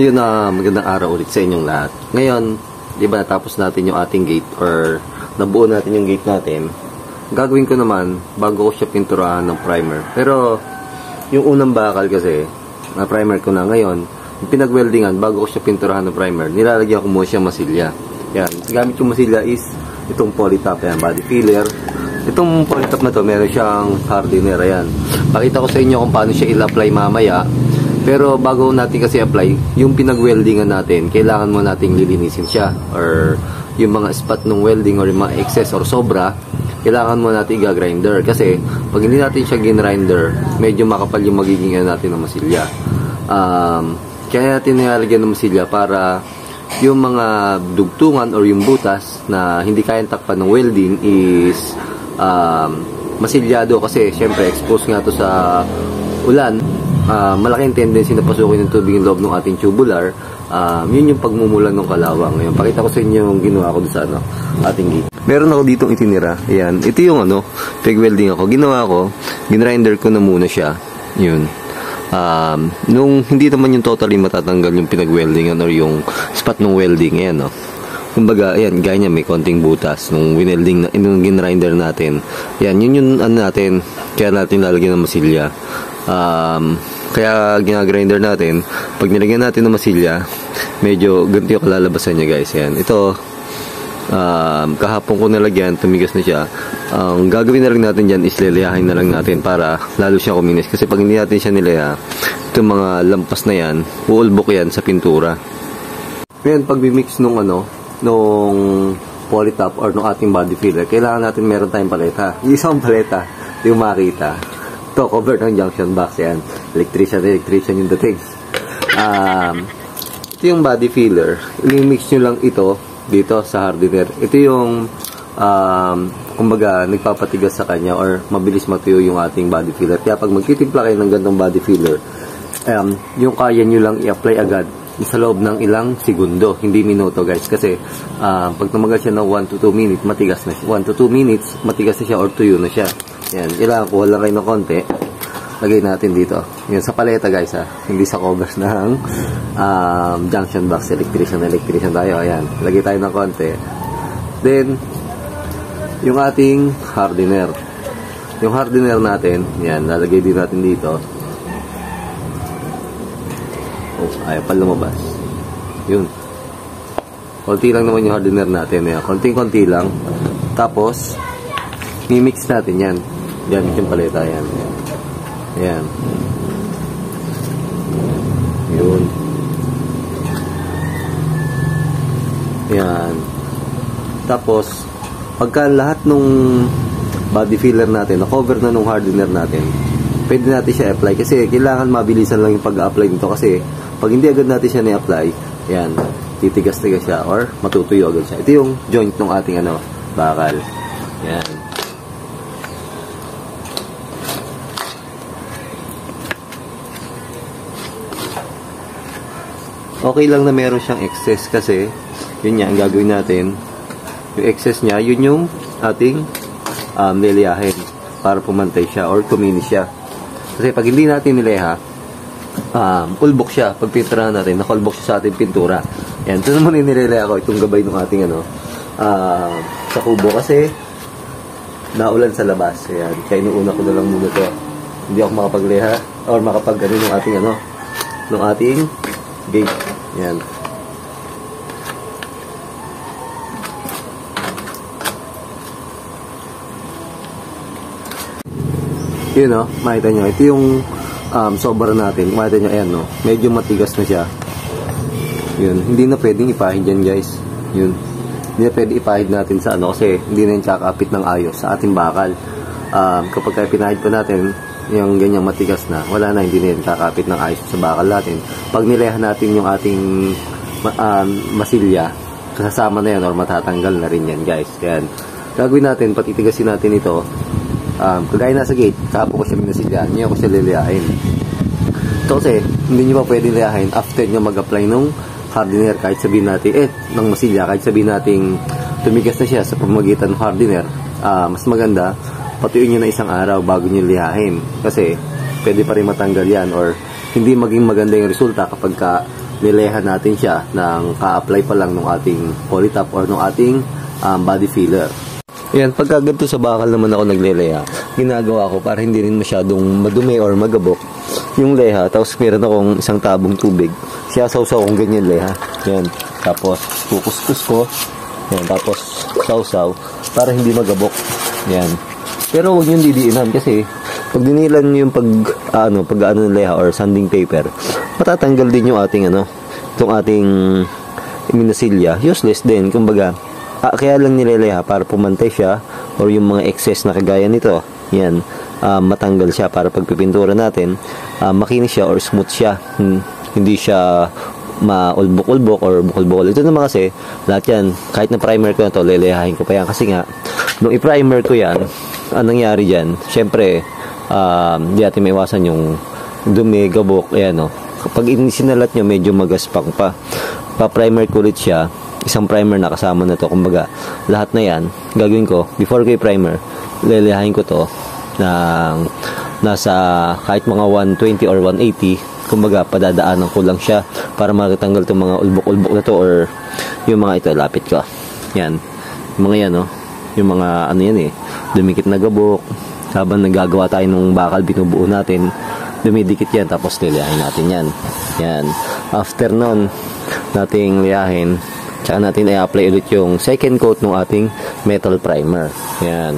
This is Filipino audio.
Yun na magandang araw ulit sa inyong lahat. Ngayon, di ba natapos natin yung ating gate or nabuo natin yung gate natin. Gagawin ko naman bago ko siya pinturahan ng primer. Pero yung unang bakal kasi, na primer ko na ngayon, yung pinag-weldingan bago ko siya pinturahan ng primer, nilalagyan ko muna siya masilya. Yan, gamit yung masilya is itong polytop, yan, body filler. Itong polytop na to, meron siyang hardener, yan. Pakita ko sa inyo kung paano siya i-apply mamaya. Pero bago natin kasi apply, yung pinag-weldingan natin, kailangan mo nating lilinisin siya. Or yung mga spot ng welding or yung mga excess or sobra, kailangan mo natin i-grinder. Kasi pag hindi natin siya gin-grinder, medyo makapal yung magiging natin ng masilya. Kaya natin nilalagyan ng masilya para yung mga dugtungan or yung butas na hindi kayang takpan ng welding is masilyado. Kasi syempre exposed nga to sa ulan. Malaking tendency na pasukin ng tubig yung loob ng ating tubular. Yun yung pagmumulan ng kalawang. Ngayon, pakita ko sa inyo yung ginawa ko sa ating gate. Meron ako ditong itinira. Ayan. Ito yung peg welding ako. Ginawa ko, ginrinder ko na muna siya. Yun. Nung hindi naman yung totally matatanggal yung pinag-weldingan or yung spot ng welding. Ayan, kumbaga, ayan, ganyan, may konting butas nung winelding na, nung ginrinder natin. Ayan, yun yung natin, kaya natin lalagyan ng masilya. Kaya ginagrinder natin, pag nilagyan natin ng masilya, medyo ganito yung kalalabasan niya, guys. Ayan, ito, kahapon ko nalagyan, tumigas na siya. Ang gagawin na lang natin dyan is liliyahin na lang natin para lalo siya kuminis. Kasi pag hindi natin siya nilaya, itong mga lampas na yan, uulbok yan sa pintura. Ngayon, pag bimix nung polytop or nung ating body filler, kailangan natin meron tayong paleta. Yung isang paleta, yung makita. Ito, cover ng junction box, yan. Electrician yung dating. Ito yung body filler. I-mix nyo lang ito dito sa hardener. Ito yung kumbaga nagpapatigas sa kanya or mabilis matuyo yung ating body filler. Kaya pag magtitimpla kayo ng gantong body filler, yung kaya nyo lang i-apply agad sa loob ng ilang segundo, hindi minuto, guys. Kasi pag tumagal siya ng 1 to 2 minutes, matigas na siya. 1 to 2 minutes, matigas na siya or tuyo na siya. Yan, kailangan kuha lang kayo ng konti. Lagay natin dito. Yan, sa paleta, guys, hindi sa covers ng junction box. Electrician tayo. Ayan, lagay tayo ng konti. Then, yung ating hardener. Yung hardener natin, yan, lalagay din natin dito. Ayaw pa lumabas. Yun. Konti lang naman yung hardener natin. Yan. Konting-konti lang. Tapos, mimix natin yan. Yan, yung paleta. Yan. Yan. Yun. Yan. Tapos, pagka lahat nung body filler natin, na-cover na nung hardener natin, pwede natin siya apply. Kasi kailangan mabilisan lang yung pag-apply nito. Kasi, pag hindi agad natin siya na-apply, yan, titigas-tigas siya or matutuyo agad siya. Ito yung joint ng ating bakal. Yan. Okay lang na meron siyang excess kasi yun nga ang gagawin natin. Yung excess niya, yun yung ating liliyahin para pumantay siya or kuminis siya. Kasi pag hindi natin nileha, ulbok siya. Pag pinturahan natin, nakulbok siya sa ating pintura. Yan, ito naman yung nileleha ko, itong gabay ng ating sa kubo kasi naulan sa labas. Ayan, kaya inuuna ko na lang muna ito. Hindi ako makapagleha or makapag-ano ng ating ng ating gate. Yan. Yun makita nyo. Ito yung sobra natin. Makita nyo, ayan medyo matigas na siya. Yun. Hindi na pwedeng ipahid yan, guys. Yun. Hindi na pwedeng ipahid natin sa kasi hindi na yung kakapit ng ayos sa ating bakal. Kapag kaya pinahid pa natin yung ganyang matigas na, wala na, hindi na yung kakapit ng ayos sa bakal natin. Pag nilehan natin yung ating masilya, kasama na yan or matatanggal na rin yan, guys. Yan. Gagawin natin, patitigasin natin ito. Kagaya nasa gate, kapo ko siya minasilya, niya ko siya liliyahin. Ito kasi, hindi nyo pa pwede liyahin after nyo mag-apply nung hardener, kahit sabihin natin, ng masilya, kahit sabihin natin tumigas na siya sa pamamagitan ng hardener, mas maganda, patuyuin nyo na isang araw bago nyo liyahin. Kasi, pwede pa rin matanggal yan or hindi maging maganda yung resulta kapag nileha natin siya ng ka-apply pa lang ng ating polytop or ng ating body filler. Ayan, pagka ganito sa bakal naman ako nagleleha, ginagawa ko para hindi rin masyadong madumi or magabok yung leha. Tapos meron akong isang tabong tubig. Siyasawsaw kong ganyan leha. Ayan, tapos kukuskus ko. Ayan, tapos sausaw para hindi magabok. Ayan. Pero huwag niyong didiinan kasi pag dinilan niyo yung pag ng leha or sanding paper, matatanggal din yung ating itong ating minasilya. Useless din, kumbaga. Kaya lang nileleha para pumantay siya or yung mga excess na kagaya nito. Yan, matanggal siya para pagpipintura natin, makinis siya or smooth siya. Hindi siya maulbok-ulbok or bukol-bukol. Ito naman kasi, lahat yan, kahit na primer ko na to, lelehahin ko pa yan. Kasi nga, nung i-primer ko yan, anong nangyari dyan? Siyempre, di natin maiwasan yung dumi, gabok, ayan o. Kapag sinalat nyo, medyo magaspang pa. Pa-primer ko ulit siya. Isang primer na kasama na to. Kumbaga, lahat na yan, gagawin ko, before ko i-primer, lelehahin ko to ng nasa kahit mga 120 or 180. Kumbaga, padadaanan ko lang siya para makatanggal itong mga ulbok-ulbok na to or yung mga ito, lapit ko. Yan. Yung mga yan, no? Yung mga, dumikit na gabok. Habang nagagawa tayo ng bakal, binubuo natin, dumidikit yan, tapos lelehahin natin yan. Yan. After nun, nating liyahin, tsaka natin i-apply ulit yung second coat ng ating metal primer. Yan.